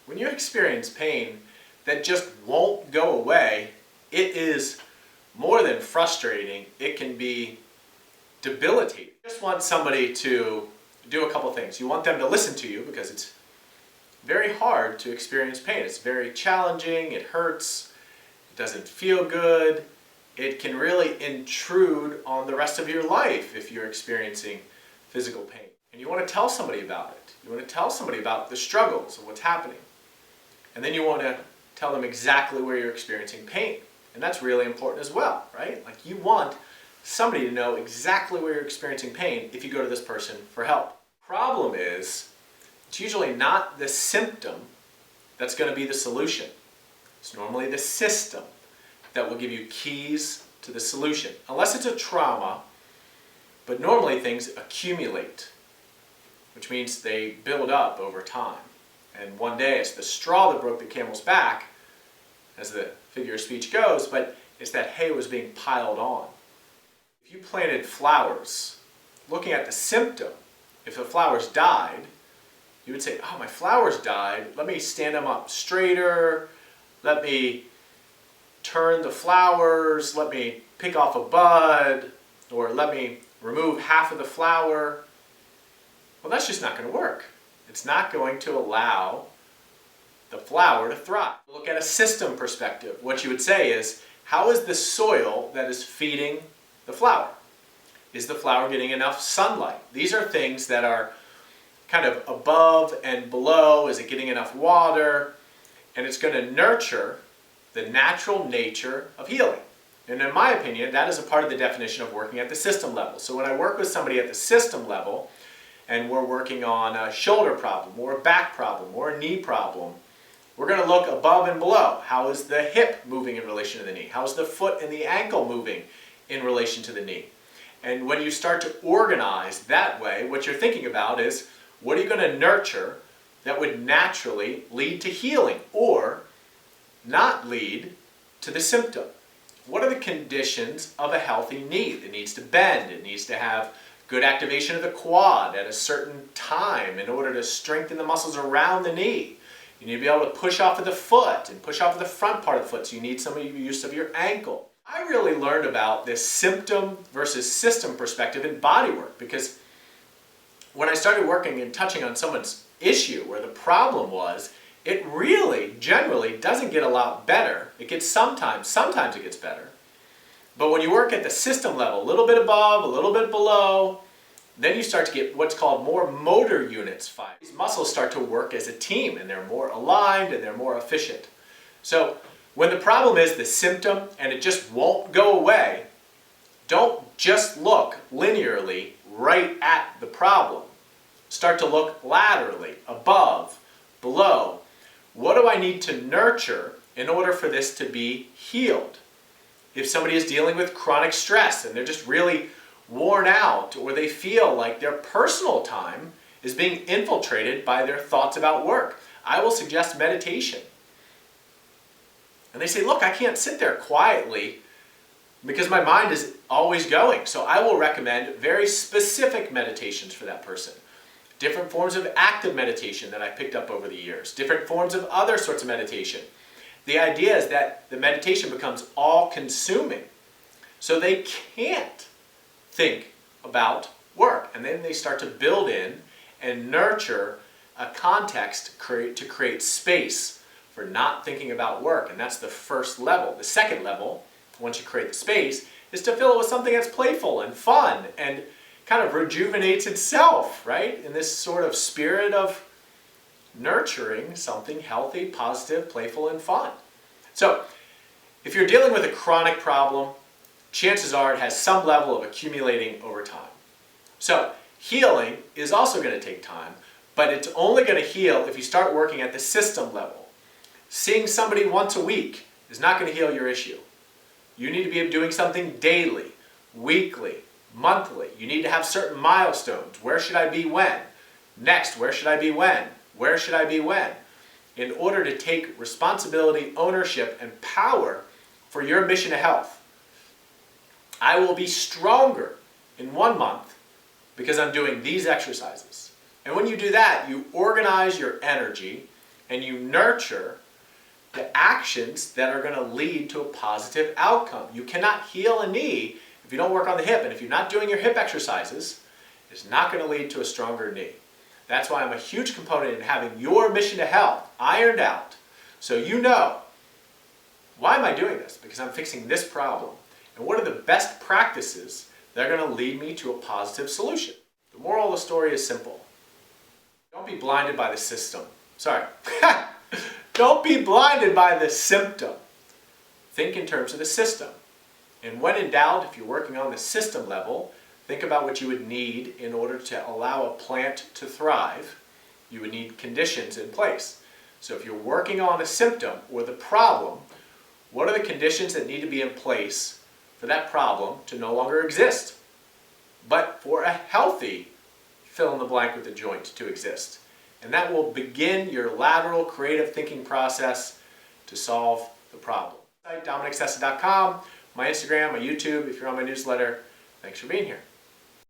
When you experience pain that just won't go away, it is more than frustrating. It can be debilitating. You just want somebody to do a couple things. You want them to listen to you because it's very hard to experience pain. It's very challenging, it hurts, it doesn't feel good. It can really intrude on the rest of your life if you're experiencing physical pain. And you want to tell somebody about it. You want to tell somebody about the struggles of what's happening. And then you want to tell them exactly where you're experiencing pain. And that's really important as well, right? Like you want somebody to know exactly where you're experiencing pain if you go to this person for help. Problem is, it's usually not the symptom that's going to be the solution. It's normally the system that will give you keys to the solution. Unless it's a trauma, but normally things accumulate, which means they build up over time. And one day it's the straw that broke the camel's back, as the figure of speech goes, but it's that hay was being piled on. If you planted flowers, looking at the symptom, if the flowers died, you would say, oh, my flowers died, let me stand them up straighter, let me turn the flowers, let me pick off a bud, or let me remove half of the flower. Well, that's just not going to work. It's not going to allow the flower to thrive. Look at a system perspective. What you would say is, how is the soil that is feeding the flower? Is the flower getting enough sunlight? These are things that are kind of above and below. Is it getting enough water? And it's going to nurture the natural nature of healing. And in my opinion, that is a part of the definition of working at the system level. So when I work with somebody at the system level, and we're working on a shoulder problem, or a back problem, or a knee problem, we're going to look above and below. How is the hip moving in relation to the knee? How is the foot and the ankle moving in relation to the knee? And when you start to organize that way, what you're thinking about is, what are you going to nurture that would naturally lead to healing or not lead to the symptom? What are the conditions of a healthy knee? It needs to bend. It needs to have good activation of the quad at a certain time in order to strengthen the muscles around the knee. You need to be able to push off of the foot and push off of the front part of the foot, so you need some use of your ankle. I really learned about this symptom versus system perspective in bodywork because when I started working and touching on someone's issue where the problem was, it really generally doesn't get a lot better. It gets sometimes it gets better. But when you work at the system level, a little bit above, a little bit below, then you start to get what's called more motor units fired. These muscles start to work as a team and they're more aligned and they're more efficient. So when the problem is the symptom and it just won't go away, don't just look linearly right at the problem. Start to look laterally, above, below. What do I need to nurture in order for this to be healed? If somebody is dealing with chronic stress and they're just really worn out, or they feel like their personal time is being infiltrated by their thoughts about work, I will suggest meditation. And they say, look, I can't sit there quietly because my mind is always going. So I will recommend very specific meditations for that person. Different forms of active meditation that I picked up over the years. Different forms of other sorts of meditation. The idea is that the meditation becomes all-consuming. So they can't think about work. And then they start to build in and nurture a context to create space for not thinking about work. And that's the first level. The second level, once you create the space, is to fill it with something that's playful and fun and kind of rejuvenates itself, right? In this sort of spirit of nurturing something healthy, positive, playful, and fun. So, if you're dealing with a chronic problem, chances are it has some level of accumulating over time. So, healing is also going to take time, but it's only going to heal if you start working at the system level. Seeing somebody once a week is not going to heal your issue. You need to be doing something daily, weekly, monthly. You need to have certain milestones. Where should I be when? Next, where should I be when? Where should I be when? In order to take responsibility, ownership, and power for your mission to health. I will be stronger in 1 month because I'm doing these exercises. And when you do that, you organize your energy, and you nurture the actions that are going to lead to a positive outcome. You cannot heal a knee if you don't work on the hip, and if you're not doing your hip exercises, it's not going to lead to a stronger knee. That's why I'm a huge component in having your mission to health ironed out, so you know, why am I doing this? Because I'm fixing this problem. And what are the best practices that are going to lead me to a positive solution? The moral of the story is simple. Don't be blinded by the system. Sorry. Don't be blinded by the symptom. Think in terms of the system. And when in doubt, if you're working on the system level, think about what you would need in order to allow a plant to thrive. You would need conditions in place. So if you're working on a symptom or the problem, what are the conditions that need to be in place for that problem to no longer exist, but for a healthy fill in the blank with the joint to exist? And that will begin your lateral creative thinking process to solve the problem. DominicSessa.com, my Instagram, my YouTube, if you're on my newsletter. Thanks for being here.